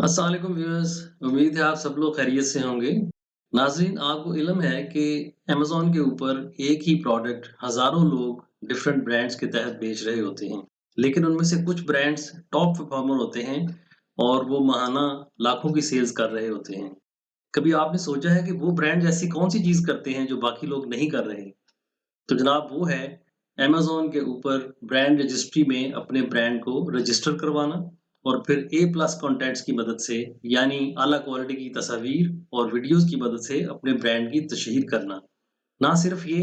अस्सलाम वालेकुम व्यूअर्स। उम्मीद है आप सब लोग खैरियत से होंगे। नाज़रीन, आपको इल्म है कि अमेज़न के ऊपर एक ही प्रोडक्ट हज़ारों लोग डिफरेंट ब्रांड्स के तहत बेच रहे होते हैं। लेकिन उनमें से कुछ ब्रांड्स टॉप परफॉर्मर होते हैं और वो माहाना लाखों की सेल्स कर रहे होते हैं। कभी आपने सोचा है कि वो ब्रांड्स ऐसी कौन-सी चीज़ करते हैं जो बाकी लोग नहीं कर रहे? तो जनाब वो है अमेज़न के ऊपर ब्रांड रजिस्ट्री में अपने ब्रांड को रजिस्टर करवाना और फिर ए प्लस कंटेंट्स की मदद से यानी आला क्वालिटी की तस्वीर और वीडियोस की मदद से अपने ब्रांड की तशहीर करना। ना सिर्फ ये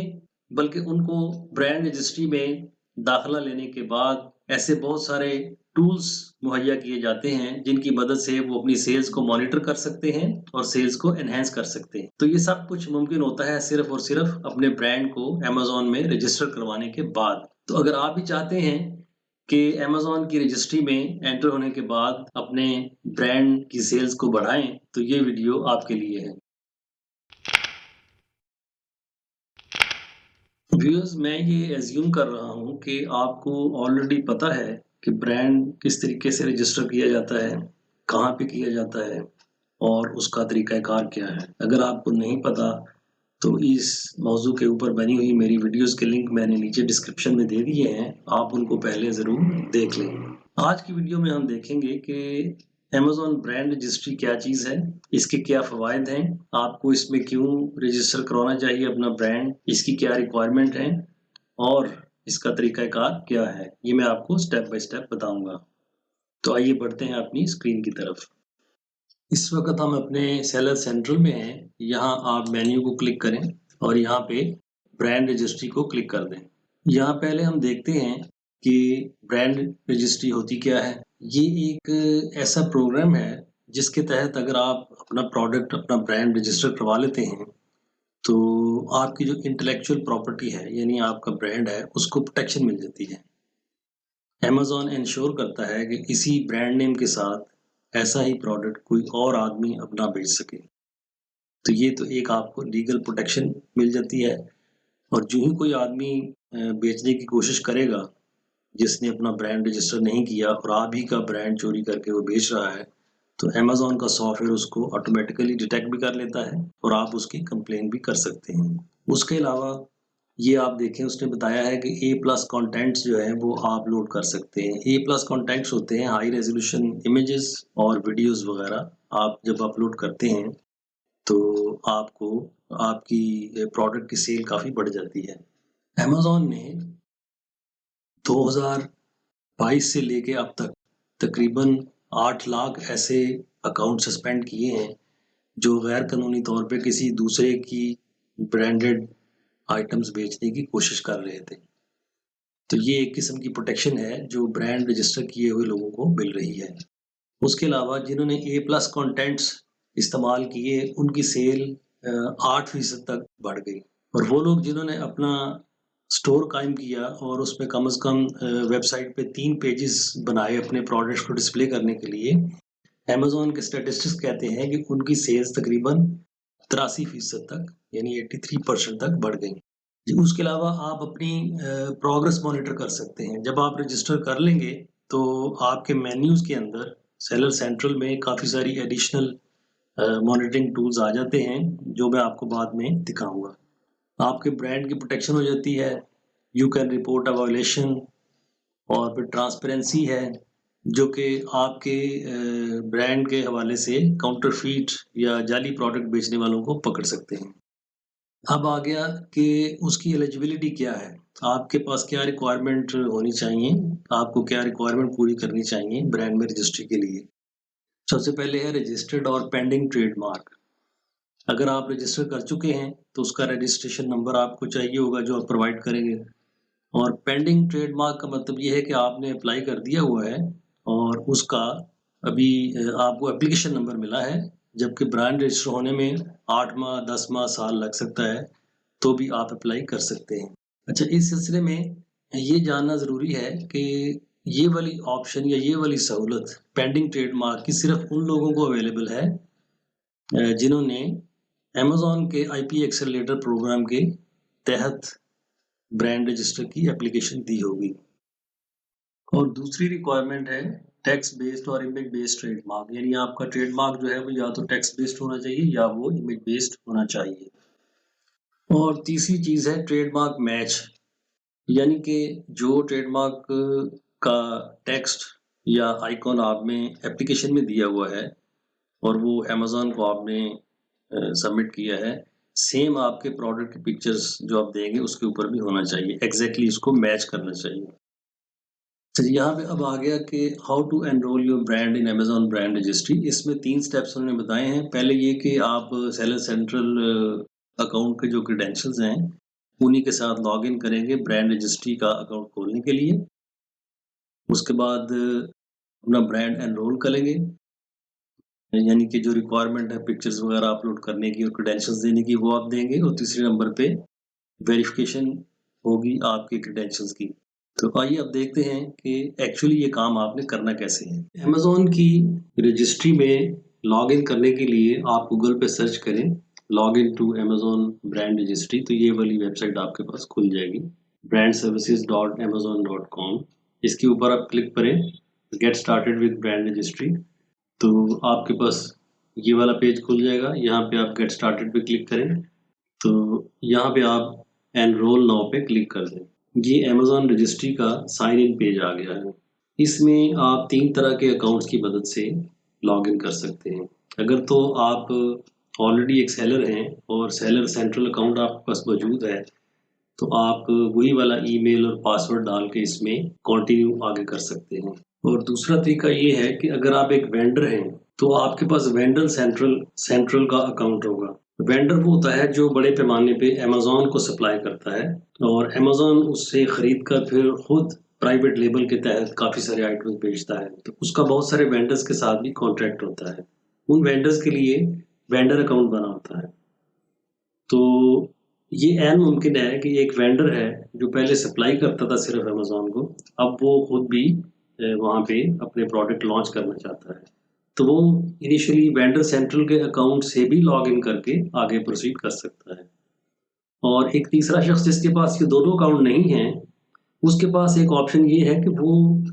बल्कि उनको ब्रांड रजिस्ट्री में दाखिला लेने के बाद ऐसे बहुत सारे टूल्स मुहैया किए जाते हैं जिनकी मदद से वो अपनी सेल्स को मॉनिटर कर सकते हैं और सेल्स को एनहांस कर सकते हैं। तो ये सब कुछ मुमकिन होता है सिर्फ और सिर्फ अपने ब्रांड को अमेज़न में रजिस्टर करवाने के बाद। तो अगर आप भी चाहते हैं कि अमेज़न की रजिस्ट्री में एंटर होने के बाद अपने ब्रांड की सेल्स को बढ़ाएं, तो ये वीडियो आपके लिए है। व्यूअर्स, मैं ये एज्यूम कर रहा हूँ कि आपको ऑलरेडी पता है कि ब्रांड किस तरीके से रजिस्टर किया जाता है, कहाँ पे किया जाता है और उसका तरीक़ाकार क्या है। अगर आपको नहीं पता तो इस मौज़ू के ऊपर बनी हुई मेरी वीडियोज़ के लिंक मैंने नीचे डिस्क्रिप्शन में दे दिए हैं, आप उनको पहले ज़रूर देख लें। आज की वीडियो में हम देखेंगे कि अमेज़न ब्रांड रजिस्ट्री क्या चीज़ है, इसके क्या फ़वाइद हैं, आपको इसमें क्यों रजिस्टर करवाना चाहिए अपना ब्रांड, इसकी क्या रिक्वायरमेंट है और इसका तरीक़ाकार क्या है, ये मैं आपको स्टेप बाय स्टेप बताऊँगा। तो आइए बढ़ते हैं अपनी स्क्रीन की तरफ। इस वक़्त हम अपने सेलर सेंट्रल में हैं, यहाँ आप मेन्यू को क्लिक करें और यहाँ पे ब्रांड रजिस्ट्री को क्लिक कर दें। यहाँ पहले हम देखते हैं कि ब्रांड रजिस्ट्री होती क्या है। ये एक ऐसा प्रोग्राम है जिसके तहत अगर आप अपना प्रोडक्ट, अपना ब्रांड रजिस्टर करवा लेते हैं, तो आपकी जो इंटेलेक्चुअल प्रॉपर्टी है यानी आपका ब्रांड है, उसको प्रोटेक्शन मिल जाती है। अमेज़न इंश्योर करता है कि इसी ब्रांड नेम के साथ ऐसा ही प्रोडक्ट कोई और आदमी अब ना बेच सके। तो ये तो एक आपको लीगल प्रोटेक्शन मिल जाती है और जो ही कोई आदमी बेचने की कोशिश करेगा, जिसने अपना ब्रांड रजिस्टर नहीं किया और आप ही का ब्रांड चोरी करके वो बेच रहा है, तो अमेज़न का सॉफ्टवेयर उसको ऑटोमेटिकली डिटेक्ट भी कर लेता है और आप उसकी कंप्लेन भी कर सकते हैं। उसके अलावा ये आप देखें, उसने बताया है कि ए प्लस कंटेंट्स जो हैं वो आप लोड कर सकते हैं। ए प्लस कंटेंट्स होते हैं हाई रेज़ोल्यूशन इमेजेस और वीडियोज़ वगैरह। आप जब अपलोड करते हैं तो आपको आपकी प्रोडक्ट की सेल काफ़ी बढ़ जाती है। अमेज़न ने 2022 से लेके अब तक तकरीबन 8 लाख ऐसे अकाउंट सस्पेंड किए हैं जो गैर कानूनी तौर पे किसी दूसरे की ब्रांडेड आइटम्स बेचने की कोशिश कर रहे थे। तो ये एक किस्म की प्रोटेक्शन है जो ब्रांड रजिस्टर किए हुए लोगों को मिल रही है। उसके अलावा जिन्होंने ए प्लस कंटेंट्स इस्तेमाल किए, उनकी सेल 8% तक बढ़ गई और वो लोग जिन्होंने अपना स्टोर कायम किया और उसमें कम से कम वेबसाइट पे 3 पेजेस बनाए अपने प्रोडक्ट्स को डिस्प्ले करने के लिए, अमेज़न के स्टैटिस्टिक्स कहते हैं कि उनकी सेल्स तकरीबन 83% तक यानी 83% तक बढ़ गई। जी, उसके अलावा आप अपनी प्रोग्रेस मॉनिटर कर सकते हैं। जब आप रजिस्टर कर लेंगे तो आपके मेन्यूज़ के अंदर सेलर सेंट्रल में काफ़ी सारी एडिशनल मॉनिटरिंग टूल्स आ जाते हैं जो मैं आपको बाद में दिखाऊँगा। आपके ब्रांड की प्रोटेक्शन हो जाती है, you can report a violation और फिर ट्रांसपेरेंसी है जो कि आपके ब्रांड के हवाले से काउंटरफीट या जाली प्रोडक्ट बेचने वालों को पकड़ सकते हैं। अब आ गया कि उसकी एलिजिबिलिटी क्या है, आपके पास क्या रिक्वायरमेंट होनी चाहिए, आपको क्या रिक्वायरमेंट पूरी करनी चाहिए ब्रांड में रजिस्ट्री के लिए। सबसे पहले है रजिस्टर्ड और पेंडिंग ट्रेडमार्क। अगर आप रजिस्टर कर चुके हैं तो उसका रजिस्ट्रेशन नंबर आपको चाहिए होगा जो आप प्रोवाइड करेंगे। और पेंडिंग ट्रेडमार्क का मतलब ये है कि आपने अप्लाई कर दिया हुआ है और उसका अभी आपको एप्लीकेशन नंबर मिला है, जबकि ब्रांड रजिस्टर होने में 8 माह, 10 माह, साल लग सकता है, तो भी आप अप्लाई कर सकते हैं। अच्छा, इस सिलसिले में ये जानना ज़रूरी है कि ये वाली ऑप्शन या ये वाली सहूलत पेंडिंग ट्रेडमार्क की सिर्फ उन लोगों को अवेलेबल है जिन्होंने अमेज़न के आईपी एक्सेलरेटर प्रोग्राम के तहत ब्रांड रजिस्टर की एप्लीकेशन दी होगी। और दूसरी रिक्वायरमेंट है टेक्स्ट बेस्ड और इमेज बेस्ड ट्रेडमार्क, यानी आपका ट्रेडमार्क जो है वो या तो टेक्स्ट बेस्ड होना चाहिए या वो इमेज बेस्ड होना चाहिए। और तीसरी चीज़ है ट्रेडमार्क मैच, यानी कि जो ट्रेडमार्क का टेक्स्ट या आइकॉन आपने एप्लीकेशन में दिया हुआ है और वो अमेज़न को आपने सबमिट किया है, सेम आपके प्रोडक्ट की पिक्चर्स जो आप देंगे उसके ऊपर भी होना चाहिए, एग्जैक्टली इसको मैच करना चाहिए। चलिए यहाँ पे अब आ गया कि how to enroll your brand in Amazon brand registry. इसमें 3 स्टेप्स उन्होंने बताए हैं। पहले ये कि आप सेलर सेंट्रल अकाउंट के जो क्रेडेंशियल्स हैं उन्हीं के साथ लॉगिन करेंगे ब्रांड रजिस्ट्री का अकाउंट खोलने के लिए। उसके बाद अपना ब्रांड एनरोल करेंगे, यानी कि जो रिक्वायरमेंट है पिक्चर्स वगैरह अपलोड करने की और क्रेडेंशियल्स देने की वो आप देंगे। और तीसरे नंबर पे वेरिफिकेशन होगी आपके क्रेडेंशियल्स की। तो आइए अब देखते हैं कि एक्चुअली ये काम आपने करना कैसे है। अमेज़न की रजिस्ट्री में लॉग इन करने के लिए आप गूगल पे सर्च करें log in to Amazon brand registry, तो ये वाली वेबसाइट आपके पास खुल जाएगी, brandservices.amazon.com। इसके ऊपर आप क्लिक करें gate started with brand registry, तो आपके पास ये वाला पेज खुल जाएगा। यहाँ पे आप गेट स्टार्टेड पे क्लिक करें, तो यहाँ पे आप एनरोल नाउ पे क्लिक कर दें। ये अमेज़न रजिस्ट्री का साइन इन पेज आ गया है। इसमें आप 3 तरह के अकाउंट्स की मदद से लॉग इन कर सकते हैं। अगर तो आप ऑलरेडी एक सेलर हैं और सेलर सेंट्रल अकाउंट आपके पास मौजूद है, तो आप वही वाला ईमेल और पासवर्ड डाल के इसमें कंटिन्यू आगे कर सकते हैं। और दूसरा तरीका ये है कि अगर आप एक वेंडर हैं, तो आपके पास वेंडर सेंट्रल का अकाउंट होगा। वेंडर वो होता है जो बड़े पैमाने पे अमेज़न को सप्लाई करता है और अमेज़न उससे खरीद कर फिर खुद प्राइवेट लेबल के तहत काफ़ी सारे आइटम्स बेचता है। तो उसका बहुत सारे वेंडर्स के साथ भी कॉन्ट्रैक्ट होता है। उन वेंडर्स के लिए वेंडर अकाउंट बना होता है। तो ये ऐन मुमकिन है कि एक वेंडर है जो पहले सप्लाई करता था सिर्फ अमेज़न को, अब वो खुद भी वहाँ पे अपने प्रोडक्ट लॉन्च करना चाहता है। तो वो इनिशियली वेंडर सेंट्रल के अकाउंट से भी लॉग इन करके आगे प्रोसीड कर सकता है। और एक तीसरा शख्स जिसके पास ये दोनों अकाउंट नहीं हैं, उसके पास एक ऑप्शन ये है कि वो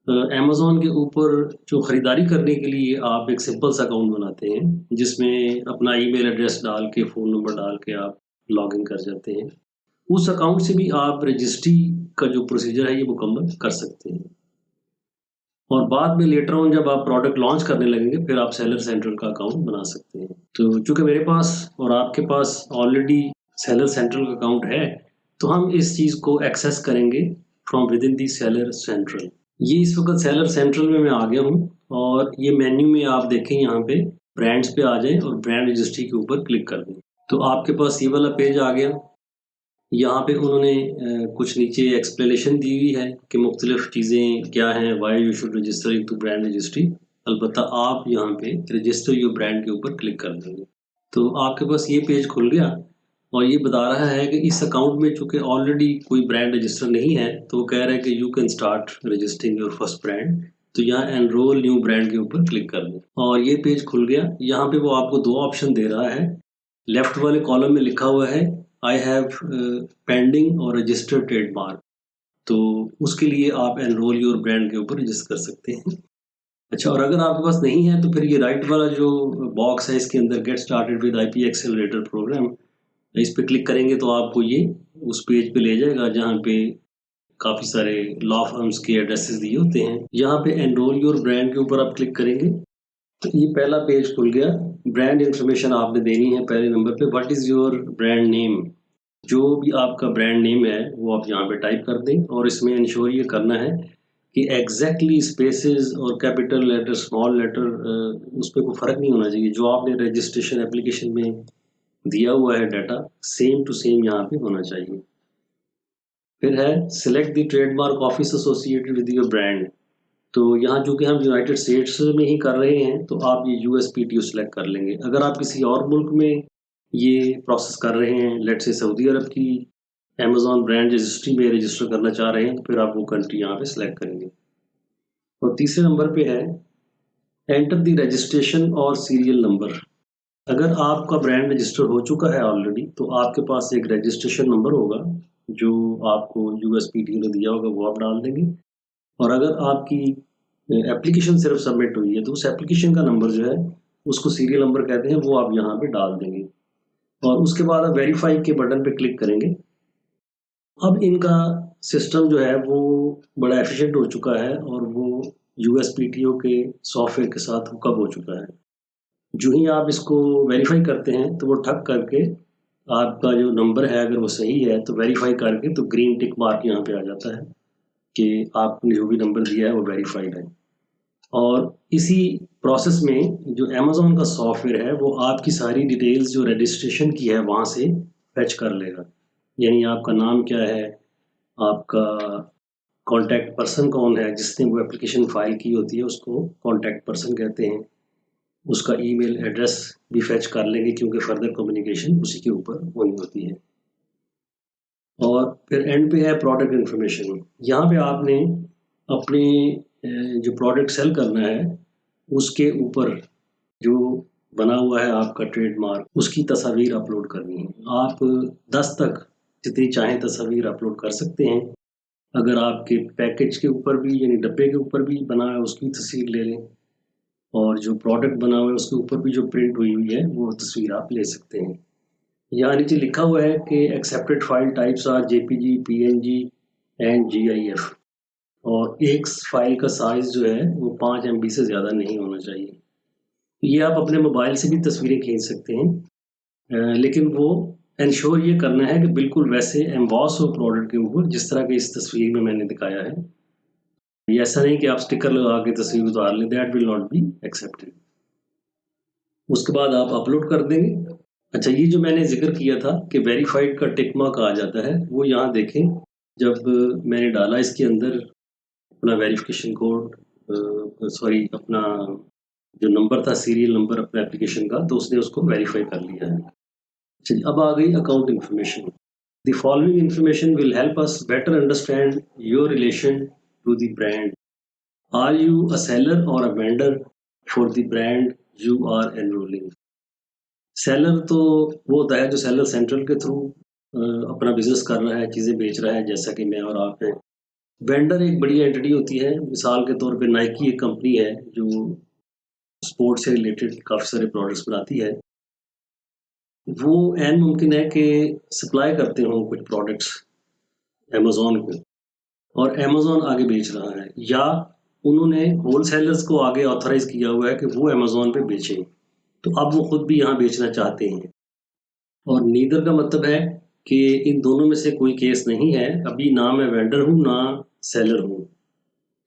अमेज़न के ऊपर जो खरीदारी करने के लिए आप एक सिंपल सा अकाउंट बनाते हैं, जिसमें अपना ईमेल एड्रेस डाल के, फ़ोन नंबर डाल के आप लॉग इन कर जाते हैं। उस अकाउंट से भी आप रजिस्ट्री का जो प्रोसीजर है ये मुकम्मल कर सकते हैं। और बाद में लेटर ऑन जब आप प्रोडक्ट लॉन्च करने लगेंगे, फिर आप सेलर सेंट्रल का अकाउंट बना सकते हैं। तो चूँकि मेरे पास और आपके पास ऑलरेडी सेलर सेंट्रल का अकाउंट है, तो हम इस चीज़ को एक्सेस करेंगे from within the seller central. ये इस वक़्त सेलर सेंट्रल में मैं आ गया हूँ और ये मेन्यू में आप देखें यहाँ पे ब्रांड्स पे आ जाएँ और ब्रांड रजिस्ट्री के ऊपर क्लिक कर दें। तो आपके पास ये वाला पेज आ गया। यहाँ पे उन्होंने कुछ नीचे एक्सप्लेनेशन दी हुई है कि मुख्तलिफ चीज़ें क्या हैं, why you should register into brand registry. अलबत्ता आप यहाँ पे रजिस्टर योर ब्रांड के ऊपर क्लिक कर देंगे, तो आपके पास ये पेज खुल गया और ये बता रहा है कि इस अकाउंट में चूँकि ऑलरेडी कोई ब्रांड रजिस्टर नहीं है, तो वो कह रहा है कि you can start registering your first brand. तो यहाँ एनरोल न्यू ब्रांड के ऊपर क्लिक कर दें और ये पेज खुल गया। यहाँ पे वो आपको 2 ऑप्शन दे रहा है। लेफ्ट वाले कॉलम में लिखा हुआ है आई हैव पेंडिंग और रजिस्टर्ड ट्रेडमार्क, तो उसके लिए आप एनरोल योर ब्रांड के ऊपर रजिस्टर कर सकते हैं। अच्छा, और अगर आपके पास नहीं है तो फिर ये राइट वाला जो बॉक्स है इसके अंदर get started with IP accelerator program, इस पे क्लिक करेंगे तो आपको ये उस पेज पे ले जाएगा जहाँ पे काफ़ी सारे लॉ फर्म्स के एड्रेसेस दिए होते हैं। यहाँ पे एनरोल योर ब्रांड के ऊपर आप क्लिक करेंगे तो ये पहला पेज खुल गया। ब्रांड इंफॉर्मेशन आपने देनी है पहले नंबर पे, what is your brand name. जो भी आपका ब्रांड नेम है वो आप यहाँ पे टाइप कर दें और इसमें इंश्योर ये करना है कि एग्जैक्टली स्पेसेस और कैपिटल लेटर, स्मॉल लेटर, उस पर कोई फ़र्क नहीं होना चाहिए। जो आपने रजिस्ट्रेशन एप्लीकेशन में दिया हुआ है डाटा, सेम टू सेम यहाँ पे होना चाहिए। फिर है select the trademark office associated with your brand. तो यहाँ चूँकि हम यूनाइटेड स्टेट्स में ही कर रहे हैं तो आप ये यूएसपीटीओ सेलेक्ट कर लेंगे। अगर आप किसी और मुल्क में ये प्रोसेस कर रहे हैं, लेट्स से सऊदी अरब की अमेज़न ब्रांड रजिस्ट्री में रजिस्टर करना चाह रहे हैं, तो फिर आप वो कंट्री यहाँ पे सेलेक्ट करेंगे। और तीसरे नंबर पे है एंटर द रजिस्ट्रेशन और सीरियल नंबर। अगर आपका ब्रांड रजिस्टर हो चुका है ऑलरेडी, तो आपके पास एक रजिस्ट्रेशन नंबर होगा जो आपको यूएसपीटीओ ने दिया होगा, वो आप डाल देंगे। और अगर आपकी एप्लीकेशन सिर्फ सबमिट हुई है तो उस एप्लीकेशन का नंबर जो है उसको सीरियल नंबर कहते हैं, वो आप यहाँ पे डाल देंगे और उसके बाद आप वेरीफाई के बटन पे क्लिक करेंगे। अब इनका सिस्टम जो है वो बड़ा एफिशिएंट हो चुका है और वो यूएसपीटीओ के सॉफ्टवेयर के साथ हुकअप हो चुका है। जो ही आप इसको वेरीफाई करते हैं तो वो ठग करके आपका जो नंबर है अगर वो सही है तो वेरीफाई करके तो ग्रीन टिक मार्क यहाँ पे आ जाता है कि आपने जो भी नंबर दिया है वो वेरीफाइड है। और इसी प्रोसेस में जो अमेज़न का सॉफ्टवेयर है वो आपकी सारी डिटेल्स जो रजिस्ट्रेशन की है वहाँ से फेच कर लेगा। यानी आपका नाम क्या है, आपका कॉन्टैक्ट पर्सन कौन है, जिसने वो एप्लीकेशन फाइल की होती है उसको कॉन्टैक्ट पर्सन कहते हैं। उसका ईमेल एड्रेस भी फेच कर लेंगे क्योंकि फर्दर कम्युनिकेशन उसी के ऊपर होनी होती है। और फिर एंड पे है प्रोडक्ट इन्फॉर्मेशन। यहाँ पे आपने अपने जो प्रोडक्ट सेल करना है उसके ऊपर जो बना हुआ है आपका ट्रेडमार्क, उसकी तस्वीर अपलोड करनी है। आप 10 तक जितनी चाहें तस्वीर अपलोड कर सकते हैं। अगर आपके पैकेज के ऊपर भी यानी डब्बे के ऊपर भी बना है उसकी तस्वीर ले लें और जो प्रोडक्ट बना हुआ है उसके ऊपर भी जो प्रिंट हुई हुई है वो तस्वीर आप ले सकते हैं। यहाँ नीचे लिखा हुआ है कि accepted file types are JPG, PNG and GIF और एक फाइल का साइज जो है वो 5 MB से ज़्यादा नहीं होना चाहिए। ये आप अपने मोबाइल से भी तस्वीरें खींच सकते हैं, लेकिन वो इंश्योर ये करना है कि बिल्कुल वैसे एम्बॉस हो प्रोडक्ट के ऊपर जिस तरह की इस तस्वीर में मैंने दिखाया है। ये ऐसा नहीं कि आप स्टिकर लगा के तस्वीर उतार लें, that will not be accepted. उसके बाद आप अपलोड कर देंगे। अच्छा, ये जो मैंने ज़िक्र किया था कि वेरीफाइड का टिक मार्क आ जाता है, वो यहाँ देखें। जब मैंने डाला इसके अंदर अपना वेरिफिकेशन कोड, सॉरी अपना जो नंबर था सीरियल नंबर अपने एप्लीकेशन का, तो उसने उसको वेरीफाई कर लिया है। चलिए अब आ गई account information. The following information will help us better understand your relation to the brand. Are you a seller or a vendor for the brand you are enrolling? Seller तो वो होता है जो सेलर सेंट्रल के through अपना business कर रहा है, चीज़ें बेच रहा है, जैसा कि मैं और आप हैं। वेंडर एक बड़ी एंटिटी होती है, मिसाल के तौर पे नाइकी एक कंपनी है जो स्पोर्ट्स से रिलेटेड काफ़ी सारे प्रोडक्ट्स बनाती है। वो ऐन मुमकिन है कि सप्लाई करते हों कुछ प्रोडक्ट्स अमेज़न को और अमेज़न आगे बेच रहा है, या उन्होंने होलसेलर्स को आगे ऑथराइज़ किया हुआ है कि वो अमेज़न पे बेचें। तो अब वो खुद भी यहाँ बेचना चाहते हैं। और नीदर का मतलब है कि इन दोनों में से कोई केस नहीं है। अभी ना मैं वेंडर हूँ ना सेलर हूँ,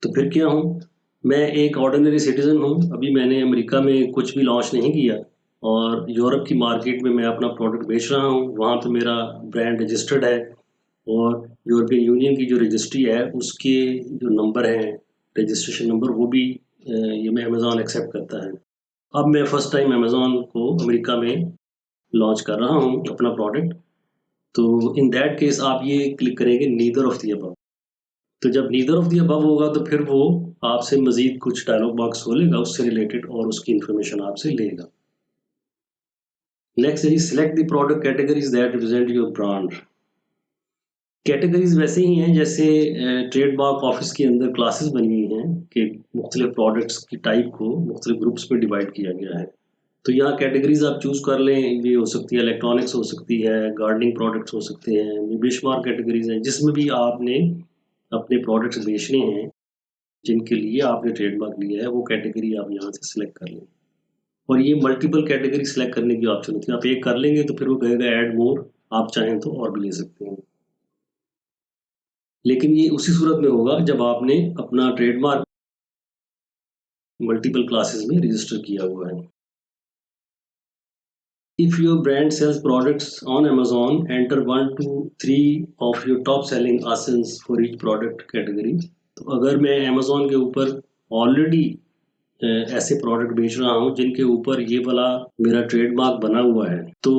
तो फिर क्या हूँ? मैं एक ऑर्डिनरी सिटीजन हूँ। अभी मैंने अमेरिका में कुछ भी लॉन्च नहीं किया और यूरोप की मार्केट में मैं अपना प्रोडक्ट बेच रहा हूँ, वहाँ पे मेरा ब्रांड रजिस्टर्ड है और यूरोपियन यूनियन की जो रजिस्ट्री है उसके जो नंबर हैं, रजिस्ट्रेशन नंबर, वो भी ये मैं अमेज़न एक्सेप्ट करता है। अब मैं फर्स्ट टाइम अमेज़न को अमेरिका में लॉन्च कर रहा हूँ अपना प्रोडक्ट, तो इन दैट केस आप ये क्लिक करेंगे नीदर ऑफ द अबव। तो जब नीदर ऑफ द अबव होगा तो फिर वो आपसे मज़ीद कुछ डायलॉग बॉक्स खोलेगा उससे रिलेटेड और उसकी इन्फॉर्मेशन आपसे लेगा। नेक्स्ट है जी, select the product categories that represent your brand. Categories वैसे ही हैं जैसे ट्रेडमार्क ऑफिस के अंदर क्लासेस बनी हुई हैं कि मुख्तलिफ प्रोडक्ट्स की टाइप को मुख्तलिफ ग्रुप्स में डिवाइड किया गया है। तो यहाँ कैटेगरीज आप चूज़ कर लें। ये हो सकती है इलेक्ट्रॉनिक्स, हो सकती है गार्डनिंग प्रोडक्ट्स, हो सकते हैं बेशुमार कैटेगरीज हैं जिसमें भी आपने अपने प्रोडक्ट्स बेचने हैं, जिनके लिए आपने ट्रेडमार्क लिया है, वो कैटेगरी आप यहाँ से सिलेक्ट कर लें। और ये मल्टीपल कैटेगरी सिलेक्ट करने की ऑप्शन होती है। आप एक कर लेंगे तो फिर वो कहेगा ऐड मोर, आप चाहें तो और भी ले सकते हैं। लेकिन ये उसी सूरत में होगा जब आपने अपना ट्रेडमार्क मल्टीपल क्लासेस में रजिस्टर किया हुआ है। If your brand sells products on Amazon, enter 1 to 3 of your top selling ASINs for each product category. तो अगर मैं Amazon के ऊपर ऑलरेडी ऐसे प्रोडक्ट बेच रहा हूँ जिनके ऊपर ये वाला मेरा ट्रेडमार्क बना हुआ है, तो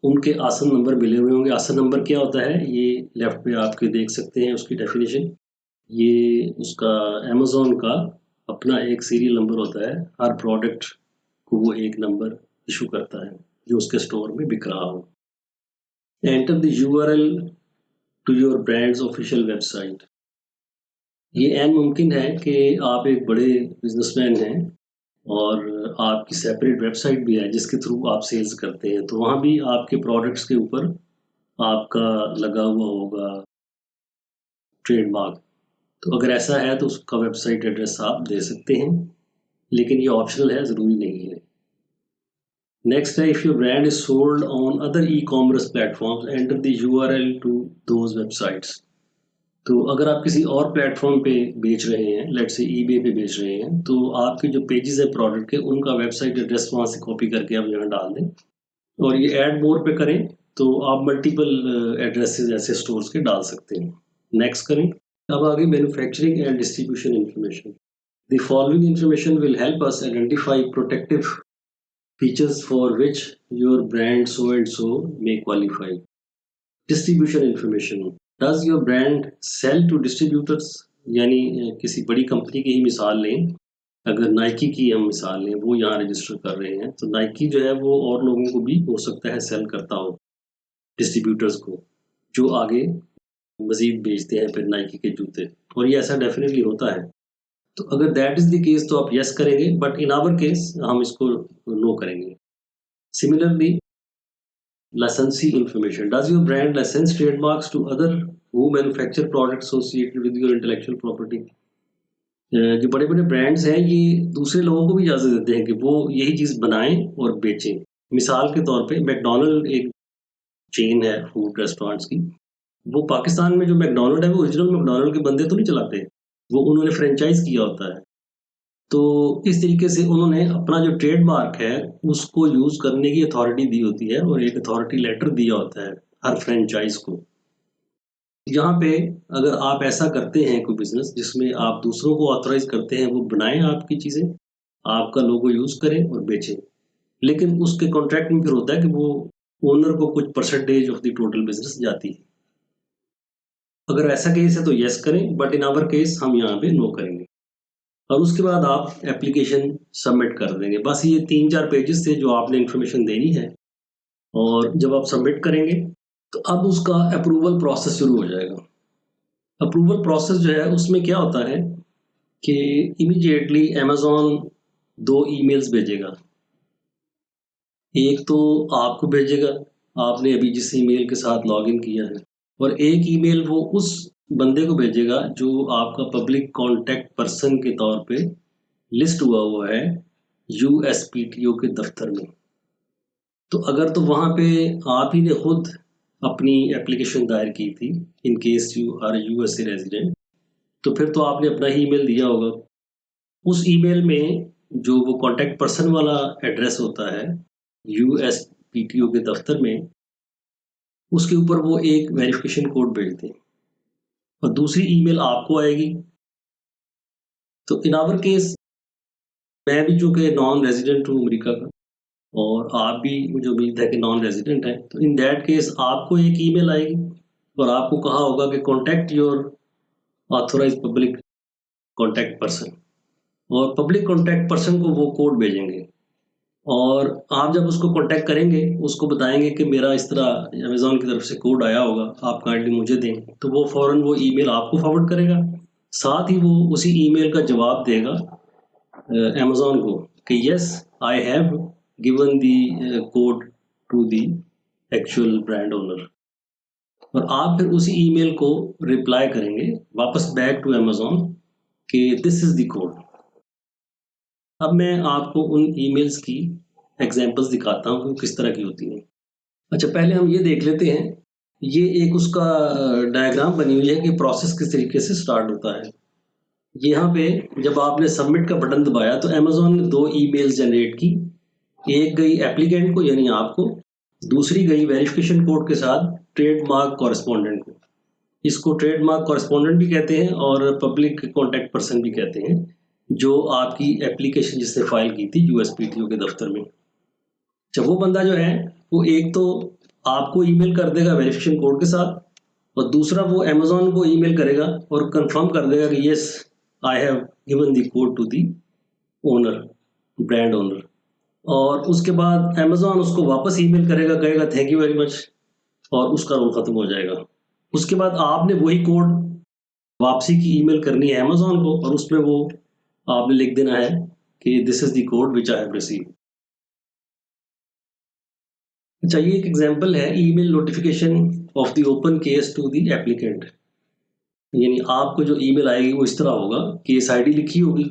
उनके आसन नंबर मिले हुए होंगे। आसन नंबर क्या होता है, ये लेफ्ट पे आपके देख सकते हैं उसकी डेफिनेशन। ये उसका Amazon का अपना एक सीरियल नंबर होता है। हर प्रोडक्ट को वो एक नंबर इशू करता है जो उसके स्टोर में बिक रहा हो। Enter the URL to your brand's official website. ये ऐन मुमकिन है कि आप एक बड़े बिजनेसमैन हैं और आपकी सेपरेट वेबसाइट भी है जिसके थ्रू आप सेल्स करते हैं, तो वहाँ भी आपके प्रोडक्ट्स के ऊपर आपका लगा हुआ होगा ट्रेडमार्क। तो अगर ऐसा है तो उसका वेबसाइट एड्रेस आप दे सकते हैं, लेकिन ये ऑप्शनल है, ज़रूरी नहीं है। नेक्स्ट है, if your brand is sold on other e commerce platforms enter the URL to those websites. तो अगर आप किसी और प्लेटफॉर्म पे बेच रहे हैं, लेट्स से ईबे पे बेच रहे हैं, तो आपके जो पेजेस है प्रोडक्ट के, उनका वेबसाइट एड्रेस वहाँ से कॉपी करके आप यहाँ डाल दें और ये ऐड मोर पे करें तो आप मल्टीपल एड्रेसेस ऐसे स्टोर्स के डाल सकते हैं। नेक्स्ट करें। अब आगे manufacturing and distribution information. The following information will help us identify protective features for which your brand so and so may qualify. Distribution information. Does your brand sell to distributors? यानी किसी बड़ी company की ही मिसाल लें, अगर Nike की हम मिसाल लें, वो यहाँ रजिस्टर कर रहे हैं, तो नाइकी जो है वो और लोगों को भी हो सकता है सेल करता हो, डिस्ट्रीब्यूटर्स को, जो आगे मजीद बेचते हैं फिर नाइकी के जूते, और ये ऐसा डेफिनेटली होता है। तो अगर दैट इज द केस तो आप यस करेंगे, बट इन आवर केस हम इसको नो करेंगे। Similarly, licensee information. Does your brand license trademarks to other who manufacture products associated with your intellectual property? जो बड़े बड़े ब्रांड्स हैं ये दूसरे लोगों को भी इजाज़त देते हैं कि वो यही चीज़ बनाएं और बेचें। मिसाल के तौर पे मैकडॉनल्ड एक चेन है फूड रेस्टोरेंट्स की, वो पाकिस्तान में जो मैकडॉनल्ड है वो ओरिजिनल मैकडॉनल्ड के बंदे तो नहीं चलाते, वो उन्होंने फ्रेंचाइज किया होता है। तो इस तरीके से उन्होंने अपना जो ट्रेडमार्क है उसको यूज़ करने की अथॉरिटी दी होती है और एक अथॉरिटी लेटर दिया होता है हर फ्रेंचाइज को। यहाँ पे अगर आप ऐसा करते हैं कोई बिजनेस जिसमें आप दूसरों को ऑथराइज करते हैं वो बनाएं आपकी चीज़ें, आपका लोगो यूज़ करें और बेचें, लेकिन उसके कॉन्ट्रैक्ट में फिर होता है कि वो ओनर को कुछ percentage of the total business जाती है। अगर ऐसा केस है तो यस करें, बट इन आवर केस हम यहाँ पे नो करेंगे और उसके बाद आप एप्लीकेशन सबमिट कर देंगे। बस ये 3-4 पेजेस थे जो आपने इन्फॉर्मेशन देनी है और जब आप सबमिट करेंगे तो अब उसका अप्रूवल प्रोसेस शुरू हो जाएगा। अप्रूवल प्रोसेस जो है उसमें क्या होता है कि इमीडिएटली अमेज़न 2 ईमेल्स भेजेगा। एक तो आपको भेजेगा, आपने अभी जिस ईमेल के साथ लॉगिन किया है, और एक ईमेल वो उस बंदे को भेजेगा जो आपका पब्लिक कॉन्टैक्ट पर्सन के तौर पे लिस्ट हुआ है यूएसपीटीओ के दफ्तर में। तो अगर तो वहाँ पे आप ही ने खुद अपनी एप्लीकेशन दायर की थी, in case you are USA resident, तो फिर तो आपने अपना ही ईमेल दिया होगा। उस ईमेल में जो वो कॉन्टैक्ट पर्सन वाला एड्रेस होता है यूएसपीटीओ के दफ्तर में, उसके ऊपर वो एक वेरिफिकेशन कोड भेजते हैं और दूसरी ईमेल आपको आएगी। तो इन आवर केस मैं भी चूँकि नॉन रेजिडेंट हूँ अमेरिका का और आप भी, मुझे उम्मीद है कि नॉन रेजिडेंट हैं, तो इन दैट केस आपको एक ईमेल आएगी और आपको कहा होगा कि contact your authorised public contact person, और पब्लिक कॉन्टैक्ट पर्सन को वो कोड भेजेंगे और आप जब उसको कॉन्टैक्ट करेंगे, उसको बताएँगे कि मेरा इस तरह अमेज़न की तरफ से कोड आया होगा, आप काइंडली मुझे दें, तो वो फ़ौरन वो ईमेल आपको फॉरवर्ड करेगा। साथ ही वो उसी ईमेल का जवाब देगा अमेज़न को कि yes I have given the code to the actual brand owner, और आप फिर उसी ईमेल को रिप्लाई करेंगे वापस बैक टू अमेज़न कि दिस इज़ द कोड। अब मैं आपको उन ईमेल्स की एग्जांपल्स दिखाता हूँ कि किस तरह की होती हैं। अच्छा, पहले हम ये देख लेते हैं, ये एक उसका डायग्राम बनी हुई है कि प्रोसेस किस तरीके से स्टार्ट होता है। यहाँ पे जब आपने सबमिट का बटन दबाया तो अमेज़न ने 2 ईमेल्स जनरेट की। एक गई एप्लीकेंट को यानी आपको, दूसरी गई वेरिफिकेशन कोड के साथ ट्रेडमार्क कॉरेस्पॉन्डेंट को। इसको ट्रेडमार्क कॉरेस्पॉन्डेंट भी कहते हैं और पब्लिक कॉन्टैक्ट पर्सन भी कहते हैं, जो आपकी एप्लीकेशन जिसने फाइल की थी यूएसपीटीओ के दफ्तर में। जब वो बंदा जो है वो एक तो आपको ईमेल कर देगा वेरिफिकेशन कोड के साथ, और दूसरा वो अमेज़न को ईमेल करेगा और कंफर्म कर देगा कि yes I have given the code to the owner, brand owner, और उसके बाद अमेज़न उसको वापस ईमेल करेगा, कहेगा थैंक यू वेरी मच, और उसका रोल खत्म हो जाएगा। उसके बाद आपने वही कोड वापसी की ईमेल करनी है अमेज़न को और उसमें वो आपने लिख देना है कि this is the code which I have received. अच्छा, ये एक एग्ज़ाम्पल है email notification of the open case to the applicant. यानी आपको जो ईमेल आएगी वो इस तरह होगा, केस आईडी लिखी होगी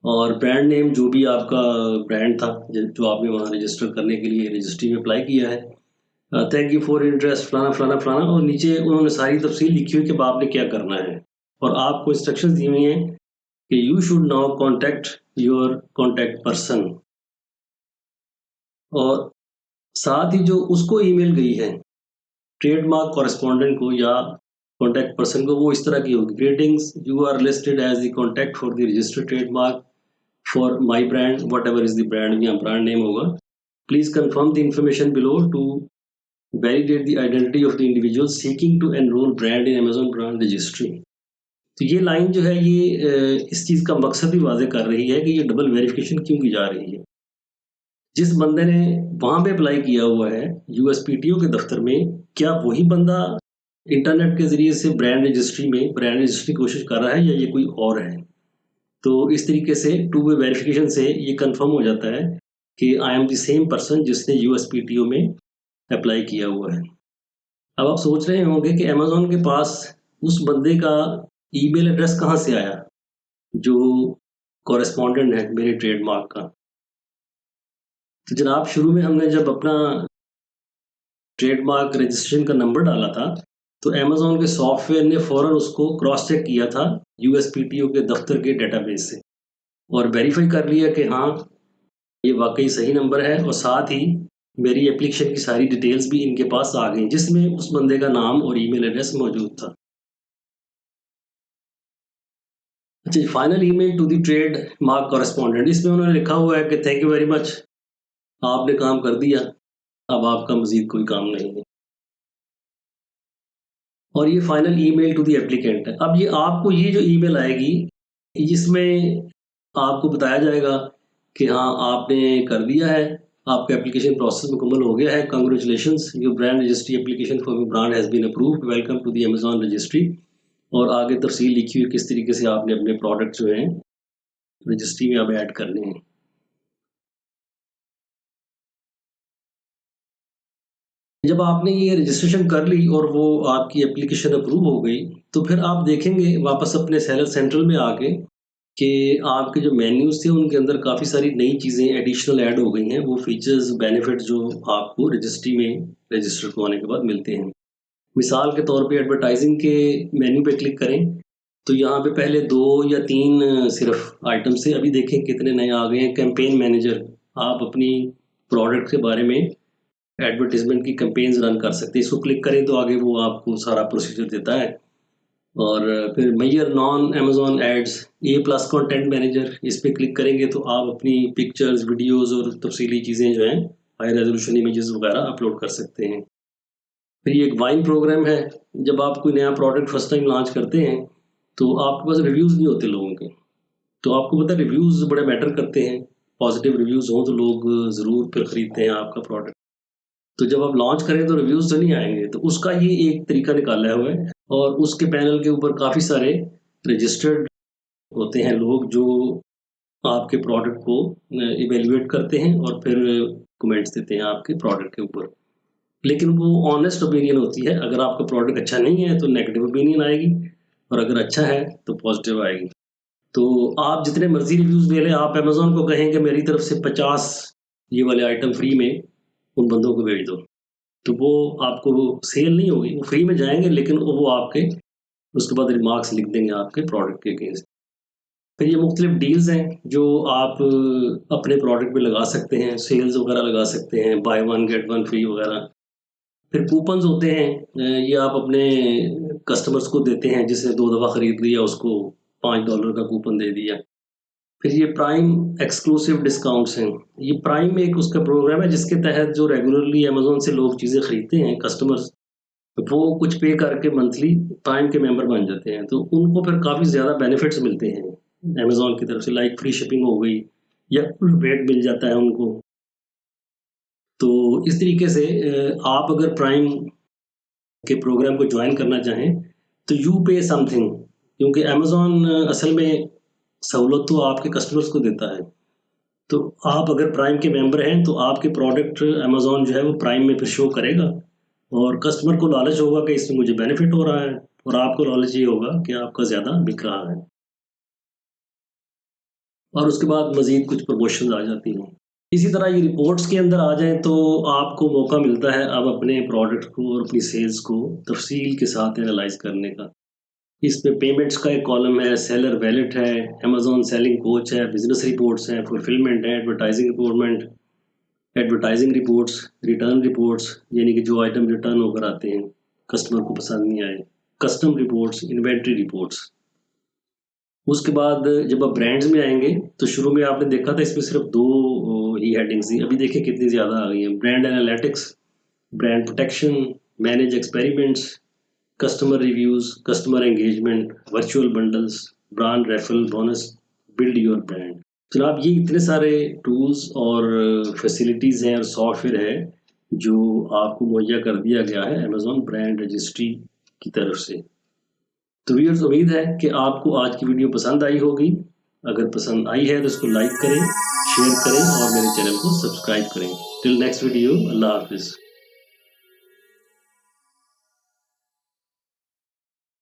और ब्रांड नेम जो भी आपका ब्रांड था जो आपने वहाँ रजिस्टर करने के लिए रजिस्ट्री में अप्लाई किया है, थैंक यू फॉर इंटरेस्ट फलाना फलाना फलाना, और नीचे उन्होंने सारी तफसील लिखी हुई कि अब आपने क्या करना है और आपको इंस्ट्रक्शंस दी हुई हैं कि you should now contact your contact person. और साथ ही जो उसको ईमेल गई है ट्रेडमार्क कॉरेस्पॉन्डेंट को या कॉन्टैक्ट पर्सन को, वो इस तरह की होगी, greetings, you are listed as the contact for the registered trademark for my brand whatever is the brand, या ब्रांड नेम होगा, please confirm the information below to validate the identity of the individual seeking to enroll brand in Amazon brand registry. तो ये line जो है ये इस चीज़ का मकसद भी वाजे कर रही है कि ये डबल वेरिफिकेशन क्यों की जा रही है। जिस बंदे ने वहाँ पे अप्लाई किया हुआ है यूएसपीटीओ के दफ्तर में, क्या वही बंदा इंटरनेट के ज़रिए से ब्रांड रजिस्ट्री की कोशिश कर रहा है या ये कोई और है? तो इस तरीके से टू वे वेरिफिकेशन से ये कंफर्म हो जाता है कि I am the same person जिसने यूएसपीटीओ में अप्लाई किया हुआ है। अब आप सोच रहे होंगे कि अमेज़न के पास उस बंदे का ईमेल एड्रेस कहाँ से आया, जो कॉरेस्पॉन्डेंट है मेरे ट्रेडमार्क का। तो जनाब शुरू में हमने जब अपना ट्रेडमार्क रजिस्ट्रेशन का नंबर डाला था, तो अमेज़न के सॉफ्टवेयर ने फ़ौरन उसको क्रॉस चेक किया था यूएसपीटीओ के दफ्तर के डेटाबेस से और वेरीफ़ाई कर लिया कि हाँ, ये वाक़ई सही नंबर है और साथ ही मेरी एप्लीकेशन की सारी डिटेल्स भी इनके पास आ गई, जिसमें उस बंदे का नाम और ईमेल एड्रेस मौजूद था। अच्छा, final email to the trademark correspondent, इसमें उन्होंने लिखा हुआ है कि थैंक यू वेरी मच, आपने काम कर दिया, अब आपका मज़ीद कोई काम नहीं है। और ये final email to the applicant है। अब ये आपको ये जो ईमेल आएगी, इसमें आपको बताया जाएगा कि हाँ, आपने कर दिया है, आपका एप्लीकेशन प्रोसेस मुकम्मल हो गया है, congratulations, your brand registry application for your brand has been approved, welcome to the Amazon registry. और आगे तफसील लिखी हुई किस तरीके से आपने अपने प्रोडक्ट जो हैं रजिस्ट्री में अब ऐड करने हैं। जब आपने ये रजिस्ट्रेशन कर ली और वो आपकी एप्लीकेशन अप्रूव हो गई, तो फिर आप देखेंगे वापस अपने सेलर सेंट्रल में आके कि आपके जो मेन्यूज़ थे उनके अंदर काफ़ी सारी नई चीज़ें एडिशनल ऐड हो गई हैं। वो फीचर्स, बेनिफिट जो आपको रजिस्ट्री में रजिस्टर करवाने के बाद मिलते हैं। मिसाल के तौर पे एडवर्टाइज़िंग के मेन्यू पे क्लिक करें, तो यहाँ पे पहले 2 या 3 सिर्फ़ आइटम थे, अभी देखें कितने नए आ गए हैं। कैंपेन मैनेजर, आप अपनी प्रोडक्ट के बारे में एडवर्टाइज़मेंट की कैंपेन्स रन कर सकते हैं। इसको क्लिक करें तो आगे वो आपको सारा प्रोसीजर देता है। और फिर मेजर नॉन अमेज़न एड्स, ए प्लस कंटेंट मैनेजर, इस पे क्लिक करेंगे तो आप अपनी पिक्चर्स, वीडियोज़ और तफ़सीली चीज़ें जो हैं, हाई रेज़ोल्यूशन इमेजेस वगैरह अपलोड कर सकते हैं। फिर ये एक वाइन प्रोग्राम है, जब आप कोई नया प्रोडक्ट फर्स्ट टाइम लॉन्च करते हैं, तो आपके पास रिव्यूज़ नहीं होते लोगों के। तो आपको पता है रिव्यूज़ बड़े मैटर करते हैं। पॉज़िटिव रिव्यूज़ हों तो लोग ज़रूर फिर खरीदते हैं आपका प्रोडक्ट। तो जब आप लॉन्च करें तो रिव्यूज़ तो नहीं आएँगे, तो उसका ये एक तरीका निकाला हुआ है और उसके पैनल के ऊपर काफ़ी सारे रजिस्टर्ड होते हैं लोग जो आपके प्रोडक्ट को इवैल्यूएट करते हैं और फिर कमेंट्स देते हैं आपके प्रोडक्ट के ऊपर। लेकिन वो ऑनेस्ट ओपिनियन होती है, अगर आपका प्रोडक्ट अच्छा नहीं है तो नेगेटिव ओपिनियन आएगी और अगर अच्छा है तो पॉजिटिव आएगी। तो आप जितने मर्ज़ी रिव्यूज़ ले लें, आप अमेज़न को कहें कि मेरी तरफ से 50 ये वाले आइटम फ्री में उन बंदों को भेज दो, तो वो आपको सेल नहीं होगी, वो फ्री में जाएँगे लेकिन वो आपके उसके बाद रिमार्क्स लिख देंगे आपके प्रोडक्ट के अगेंस्ट। फिर ये मुख्तलिफ डील्स हैं जो आप अपने प्रोडक्ट पे लगा सकते हैं, सेल्स वगैरह लगा सकते हैं, by one get one free वगैरह। फिर कूपन्स होते हैं, ये आप अपने कस्टमर्स को देते हैं, जिसने 2 दफ़ा खरीद लिया उसको $5 का कूपन दे दिया। फिर ये प्राइम एक्सक्लूसिव डिस्काउंट्स हैं। ये प्राइम एक उसका प्रोग्राम है जिसके तहत जो रेगुलरली अमेज़न से लोग चीज़ें खरीदते हैं कस्टमर्स, वो कुछ पे करके मंथली प्राइम के मेंबर बन जाते हैं। तो उनको फिर काफ़ी ज़्यादा बेनिफिट्स मिलते हैं अमेज़न की तरफ से, लाइक फ्री शिपिंग हो गई या रिबेट मिल जाता है उनको। तो इस तरीके से आप अगर प्राइम के प्रोग्राम को जॉइन करना चाहें, तो यू पे समथिंग, क्योंकि अमेज़ॉन असल में सहूलत तो आपके कस्टमर्स को देता है। तो आप अगर प्राइम के मेंबर हैं तो आपके प्रोडक्ट अमेज़ॉन जो है वो प्राइम में फिर शो करेगा और कस्टमर को लालच होगा कि इसमें मुझे बेनिफिट हो रहा है और आपको नॉलेज ये होगा कि आपका ज़्यादा बिक रहा है। और उसके बाद मज़ीद कुछ प्रमोशंस आ जाती हैं। इसी तरह ये रिपोर्ट्स के अंदर आ जाएँ तो आपको मौका मिलता है अब अपने प्रोडक्ट को और अपनी सेल्स को तफ़सील के साथ एनालाइज़ करने का। इसमें पेमेंट्स का एक कॉलम है, सेलर वैलेट है, अमेज़न सेलिंग कोच है, बिज़नेस रिपोर्ट्स हैं, फुलफिलमेंट है, एडवर्टाइजिंग रिपोर्ट्स, रिटर्न रिपोर्ट्स यानी कि जो आइटम रिटर्न होकर आते हैं, कस्टमर को पसंद नहीं आए, कस्टम रिपोर्ट्स, इन्वेंटरी रिपोर्ट्स। उसके बाद जब आप ब्रांड्स में आएँगे, तो शुरू में आपने देखा था इसमें सिर्फ़ 2 ही हेडिंग्स थी, अभी देखिए कितनी ज़्यादा आ गई हैं। Brand analytics, brand protection, manage experiments, customer reviews, customer engagement, virtual bundles, brand referral bonus, build your brand. जनाब ये इतने सारे टूल्स और फैसिलिटीज़ हैं और सॉफ्टवेयर है, जो आपको मुहैया कर दिया गया है अमेज़न ब्रांड रजिस्ट्री की तरफ से। तो व्यूअर्स उम्मीद है कि आपको आज की वीडियो पसंद आई होगी। अगर पसंद आई है तो इसको लाइक करें, शेयर करें और मेरे चैनल को सब्सक्राइब करें। टिल नेक्स्ट वीडियो, अल्लाह हाफ़िज़।